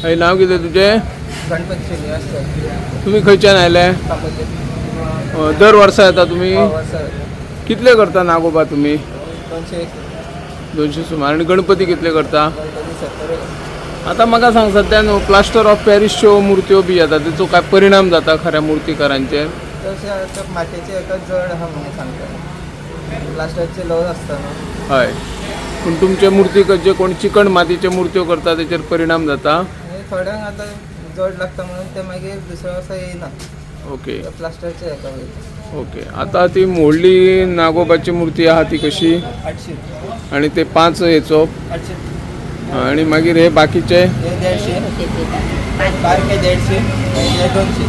हय नाव कितें तुजें? गणपती श्रीनिवास. तुम्ही खंयच्यान आयले? दर वर्सा येता तुम्ही? कितले करता नागोबा तुम्ही? 200 सुमार. आणि गणपती कितले करता? आता म्हाका सांग, सध्या न्हू प्लास्टर ऑफ पॅरिसच्यो मूर्त्यो बी येता, तेचो काय परिणाम जाता खऱ्या मुर्तीकारांचेर? तशें आतां मातयेचे एका जड आहा म्हणून सांगता. प्लास्टरचे लॉस आसता न्हू. हय, पूण तुमचे मूर्ती जे कोण चिकण मातयेच्यो मूर्त्यो करता तेचेर परिणाम जाता? थोड्यांक आतां जड लागता म्हणून ते मागीर दुसऱ्या वर्सा येयना. ओके प्लास्टरचे हेका वयता. ओके. आता ती व्हडली नागोबाची मूर्ती आहा ती कशी? 800. आणि ते 5 हेचो? 800. आणि मागीर हे बाकीचे? हे 150. बारके 150. हे 200.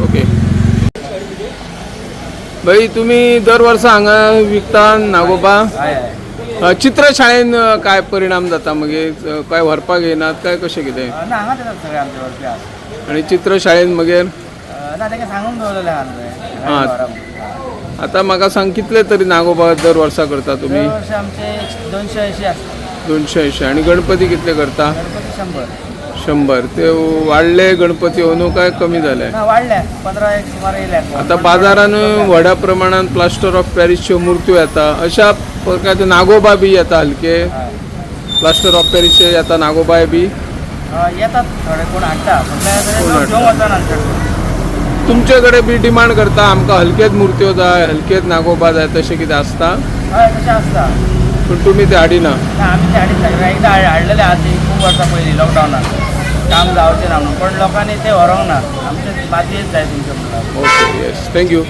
ओके. भाई तुम्ही दर वर्सा हांगा विकता नागोबा? चित्रशाळेन काय परिणाम जाता मागीर? काय व्हरपाक येनात काय कशें कितें? आणि चित्रशाळेन मागीर? हां. आता म्हाका सांग, कितले तरी नागोबा दर वर्सा करता तुम्ही? 280. आणि गणपती कितले करता? 100. ते वाडले गणपती अंदू काय कमी जाले? आता बाजारान व्हड्या प्रमाणात प्लास्टर ऑफ पॅरिसच्यो मूर्त्यो येता, अशा प्रकारचे नागोबा बी येता हलके? प्लास्टर ऑफ पॅरिसचे येता नागोबाय बी? येतात थोडे कोण हाडटा. तुमचे बी डिमांड करता आमकां हलकेच मूर्त्यो जाय, हलकेच नागोबा जाय, तशें कितें आसता? हय तशें आसता. पूण तुमी ते हाडिना? आमी ते हाडीत ना. एकदां हाडलेले आहा ती खूब वर्सां पयलीं लॉकडावनाक. काम जावचें ना म्हणून, पण लोकांनी ते व्हरोंक ना. आमचे मातयेच जाय तुमचे म्हणल्यार. Okay, yes, thank you.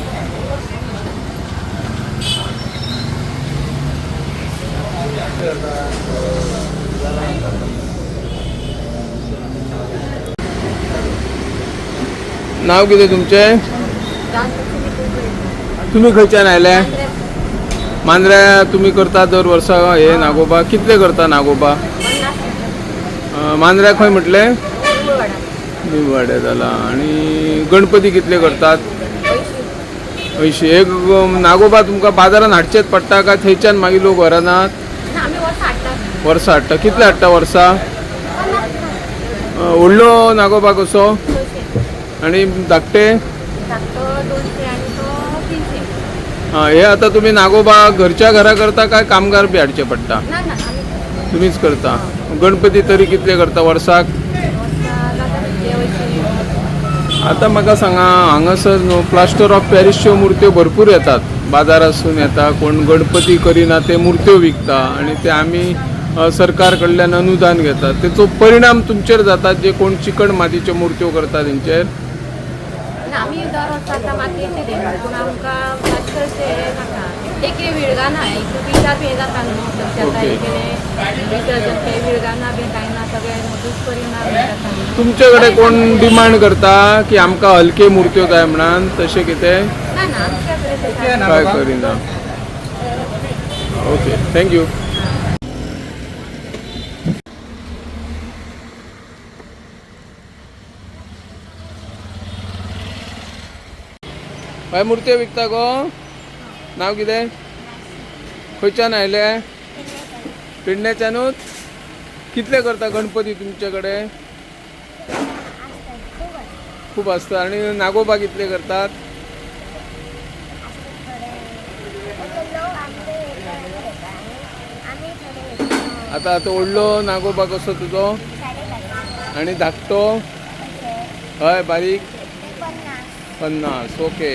नाव कितें तुमचें? तुम्ही खंयच्यान आयले? मांद्र्या तुम्ही करता दर वर्सा हे नागोबा? कितले करता नागोबा? मांद्र्या खंय म्हटले? निवाड्या जाला. आणि गणपती कितले करतात? 80. एक नागोबा तुमकां बाजारान हाडचेच पडटा काय थंयच्यान मागीर लोक व्हरनात? वर्सा हाडटा. कितले हाडटा वर्सा? व्हडलो नागोबा कसो? आणि धाकटे? हे आता तुम्ही नागोबा घरच्या घरा करता काय कामगार बी हाडचे पडटा? तुम्हीच करता. गणपती तरी कितले करता वर्साक? आता म्हाका सांगा, हांगासर न्हू प्लास्टर ऑफ पॅरिसच्यो मूर्त्यो भरपूर येतात, बाजारासून येता. कोण गणपती करिना ते मूर्त्यो विकता आणि ते आमी सरकार कडल्यान अनुदान घेतात. तेचो परिणाम तुमचेर जाता जे कोण चिकण मातयेच्यो मूर्त्यो करता तेंचेर? आम्ही दर वर्षाचा मातयेचे देणार, पूण आमकां प्लास्टरचे नाका. एक विळगाना विचार बी जाता न्हू, विसर्जन विळगाना बी कांय सगळे दुष्परिणाम जाता. तुमचे कडेन कोण डिमांड करता की आमकां हलके मूर्त्यो जाय म्हणून, तशें कितें? ना ना, आमच्या कडेन काय करिना. Okay, thank you. काय मूर्त्यो विकता गो? नाव कितें? खंयच्यान आयले? पेडण्याच्यानूच. कितले करता गणपती तुमचे कडेन? खूब आसता. आणि नागोबा कितले करतात? आता व्हडलो नागोबा कसो तुजो? आणि धाकटो? हय बारीक? 50. ओके.